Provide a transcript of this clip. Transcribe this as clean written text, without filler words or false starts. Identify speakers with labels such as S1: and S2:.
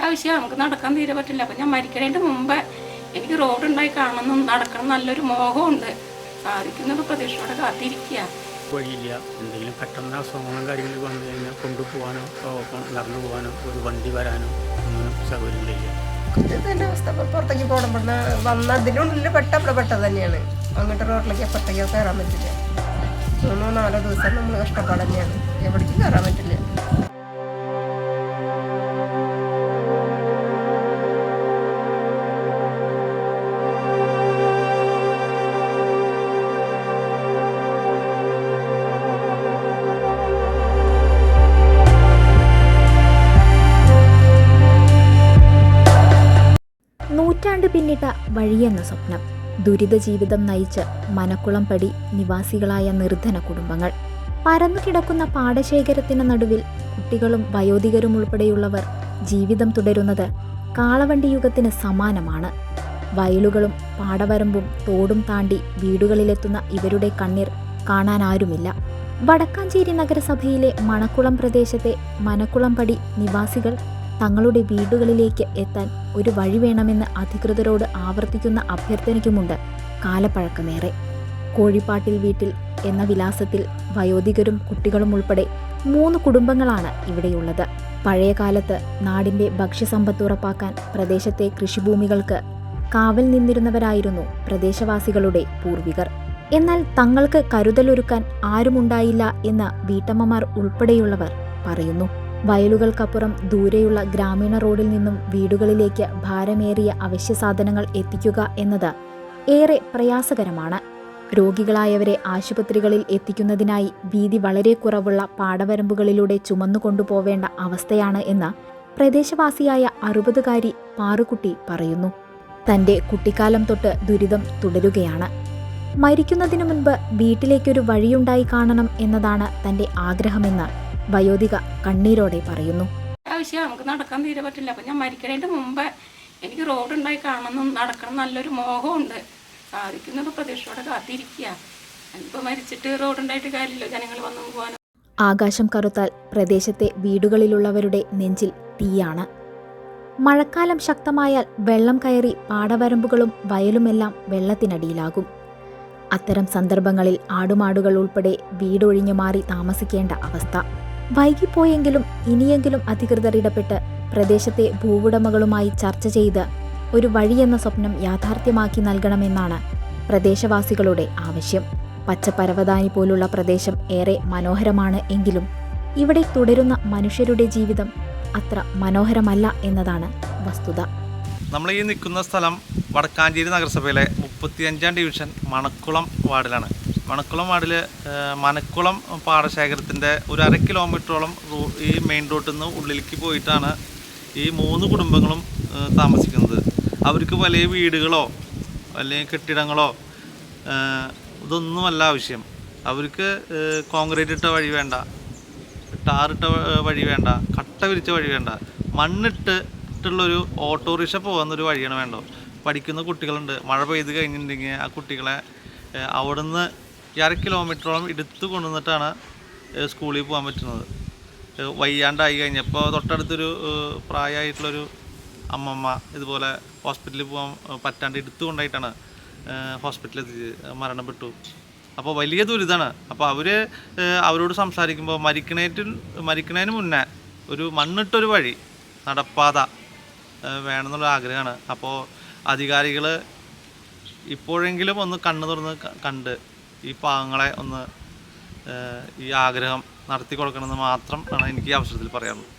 S1: ആവശ്യം നമുക്ക് നടക്കാൻ തീരെ പറ്റില്ല. അപ്പം ഞാൻ മരിക്കണതിൻ്റെ മുമ്പ് എനിക്ക് റോഡ് ഉണ്ടായി കാണണം, നടക്കണം നല്ലൊരു മോഹമുണ്ട്. സാധിക്കുന്നത് പ്രതീക്ഷയോടെ കാത്തിരിക്കുക.
S2: വഴിയില്ല, എന്തെങ്കിലും പെട്ടെന്ന് അസുഖങ്ങളും കാര്യങ്ങളൊക്കെ വന്നു കഴിഞ്ഞാൽ കൊണ്ടുപോകാനോ നടന്നു പോകാനോ ഒരു വണ്ടി വരാനോ ഒന്നും സൗകര്യങ്ങളില്ല.
S3: ഇതിൻ്റെ അവസ്ഥ പുറത്തേക്ക് പോകണം, വന്നതിനുള്ളിൽ പെട്ടത് തന്നെയാണ്. അങ്ങോട്ട് റോഡിലേക്ക് പുറത്തേക്ക് കയറാൻ പറ്റില്ല. 3-4 ദിവസം നമ്മൾ കഷ്ടപ്പാട് തന്നെയാണ്, എവിടേക്കും കയറാൻ പറ്റില്ല.
S4: നൂറ്റാണ്ട് പിന്നിട്ട വഴിയെന്ന സ്വപ്നം, ദുരിത ജീവിതം നയിച്ച് മനക്കുളംപടി നിവാസികളായ നിർധന കുടുംബങ്ങൾ. പരന്നുകിടക്കുന്ന പാടശേഖരത്തിന് നടുവിൽ കുട്ടികളും വയോധികരും ഉൾപ്പെടെയുള്ളവർ ജീവിതം തുടരുന്നത് കാളവണ്ടി യുഗത്തിന് സമാനമാണ്. വയലുകളും പാടവരമ്പും തോടും താണ്ടി വീടുകളിലെത്തുന്ന ഇവരുടെ കണ്ണീർ കാണാനാരുമില്ല. വടക്കാഞ്ചേരി നഗരസഭയിലെ മണക്കുളം പ്രദേശത്തെ മനക്കുളംപടി നിവാസികൾ തങ്ങളുടെ വീടുകളിലേക്ക് എത്താൻ ഒരു വഴി വേണമെന്ന് അധികൃതരോട് ആവർത്തിക്കുന്ന അഭ്യർത്ഥനയ്ക്കുമുണ്ട് കാലപ്പഴക്കമേറെ. കോഴിപ്പാട്ടിൽ വീട്ടിൽ എന്ന വിലാസത്തിൽ വയോധികരും കുട്ടികളും ഉൾപ്പെടെ 3 കുടുംബങ്ങളാണ് ഇവിടെയുള്ളത്. പഴയകാലത്ത് നാടിൻ്റെ ഭക്ഷ്യസമ്പത്ത് ഉറപ്പാക്കാൻ പ്രദേശത്തെ കൃഷിഭൂമികൾക്ക് കാവൽ നിന്നിരുന്നവരായിരുന്നു പ്രദേശവാസികളുടെ പൂർവികർ. എന്നാൽ തങ്ങൾക്ക് കരുതലൊരുക്കാൻ ആരുമുണ്ടായില്ല എന്ന് വീട്ടമ്മമാർ ഉൾപ്പെടെയുള്ളവർ പറയുന്നു. വയലുകൾക്കപ്പുറം ദൂരെയുള്ള ഗ്രാമീണ റോഡിൽ നിന്നും വീടുകളിലേക്ക് ഭാരമേറിയ അവശ്യ സാധനങ്ങൾ എത്തിക്കുക എന്നത് ഏറെ പ്രയാസകരമാണ്. രോഗികളായവരെ ആശുപത്രികളിൽ എത്തിക്കുന്നതിനായി വീതി വളരെ കുറവുള്ള പാടവരമ്പുകളിലൂടെ ചുമന്നുകൊണ്ടുപോവേണ്ട അവസ്ഥയാണ് എന്ന് പ്രദേശവാസിയായ 60കാരി പാറുക്കുട്ടി പറയുന്നു. തൻ്റെ കുട്ടിക്കാലം തൊട്ട് ദുരിതം തുടരുകയാണ്. മരിക്കുന്നതിനു മുൻപ് വീട്ടിലേക്കൊരു വഴിയുണ്ടായി കാണണം എന്നതാണ് തൻ്റെ ആഗ്രഹമെന്ന് വയോധിക കണ്ണീരോടെ പറയുന്നു.
S1: ആവശ്യം നമുക്ക് നടക്കാൻ തീരെ പറ്റില്ല. അപ്പം ഞാൻ മരിക്കണതിൻ്റെ മുമ്പ് എനിക്ക് റോഡ് ഉണ്ടായി കാണണം, നടക്കണം നല്ലൊരു മോഹമുണ്ട്. സാധിക്കുന്നത് പ്രതീക്ഷയോടെ കാത്തിരിക്കുക. ഇപ്പോൾ മരിച്ചിട്ട് റോഡുണ്ടായിട്ട് കാര്യമില്ല, ജനങ്ങൾ വന്നു പോകാനും.
S4: ആകാശം കറുത്താൽ പ്രദേശത്തെ വീടുകളിലുള്ളവരുടെ നെഞ്ചിൽ തീയാണ്. മഴക്കാലം ശക്തമായാൽ വെള്ളം കയറി പാടവരമ്പുകളും വയലുമെല്ലാം വെള്ളത്തിനടിയിലാകും. അത്തരം സന്ദർഭങ്ങളിൽ ആടുമാടുകൾ ഉൾപ്പെടെ വീടൊഴിഞ്ഞു മാറി താമസിക്കേണ്ട അവസ്ഥ. വൈകിപ്പോയെങ്കിലും ഇനിയെങ്കിലും അധികൃതർ ഇടപെട്ട് പ്രദേശത്തെ ഭൂവുടമകളുമായി ചർച്ച ചെയ്ത് ഒരു വഴിയെന്ന സ്വപ്നം യാഥാർത്ഥ്യമാക്കി നൽകണമെന്നാണ് പ്രദേശവാസികളുടെ ആവശ്യം. പച്ചപ്പരവതാനി പോലുള്ള പ്രദേശം ഏറെ മനോഹരമാണ് എങ്കിലും ഇവിടെ തുടരുന്ന മനുഷ്യരുടെ ജീവിതം അത്ര മനോഹരമല്ല എന്നതാണ് വസ്തുത.
S5: നമ്മൾ ഈ നിൽക്കുന്ന സ്ഥലം വടക്കാഞ്ചേരി നഗരസഭയിലെ 35-ാം ഡിവിഷൻ മണക്കുളം വാർഡിലാണ്. മണക്കുളം വാർഡിൽ മനക്കുളം പാടശേഖരത്തിൻ്റെ ഒരു 1/2 കിലോമീറ്ററോളം ഈ മെയിൻ റോഡിൽ നിന്ന് ഉള്ളിലേക്ക് പോയിട്ടാണ് ഈ 3 കുടുംബങ്ങളും താമസിക്കുന്നത്. അവർക്ക് വലിയ വീടുകളോ അല്ലെങ്കിൽ കെട്ടിടങ്ങളോ ഇതൊന്നുമല്ല ആവശ്യം. അവർക്ക് കോൺക്രീറ്റ് ഇട്ട വഴി വേണ്ട, ടാറിട്ട വഴി വേണ്ട, കട്ട വിരിച്ച വഴി വേണ്ട, മണ്ണിട്ടുള്ളൊരു ഓട്ടോറിക്ഷ പോകുന്നൊരു വഴിയാണ് വേണ്ടോ. പഠിക്കുന്ന കുട്ടികളുണ്ട്. മഴ പെയ്ത് കഴിഞ്ഞിട്ടുണ്ടെങ്കിൽ ആ കുട്ടികളെ അവിടുന്ന് 1/2 കിലോമീറ്ററോളം എടുത്തു കൊണ്ടുവന്നിട്ടാണ് സ്കൂളിൽ പോകാൻ പറ്റുന്നത്. വയ്യാണ്ടായി കഴിഞ്ഞപ്പോൾ തൊട്ടടുത്തൊരു പ്രായമായിട്ടുള്ളൊരു അമ്മമ്മ ഇതുപോലെ ഹോസ്പിറ്റലിൽ പോകാൻ പറ്റാണ്ട് എടുത്തു കൊണ്ടായിട്ടാണ് ഹോസ്പിറ്റലിൽ എത്തിച്ച് മരണപ്പെട്ടു. അപ്പോൾ വലിയ ദുരിതമാണ്. അപ്പോൾ അവരോട് സംസാരിക്കുമ്പോൾ മരിക്കണതിന് മുന്നേ ഒരു മണ്ണിട്ടൊരു വഴി, നടപ്പാത വേണമെന്നുള്ള ആഗ്രഹമാണ്. അപ്പോൾ അധികാരികൾ ഇപ്പോഴെങ്കിലും ഒന്ന് കണ്ണു തുറന്ന് കണ്ട് ഈ പാവങ്ങളെ ഒന്ന് ഈ ആഗ്രഹം നടത്തി കൊടുക്കണമെന്ന് മാത്രം ആണ് എനിക്ക് ഈ അവസരത്തിൽ പറയാനുള്ളത്.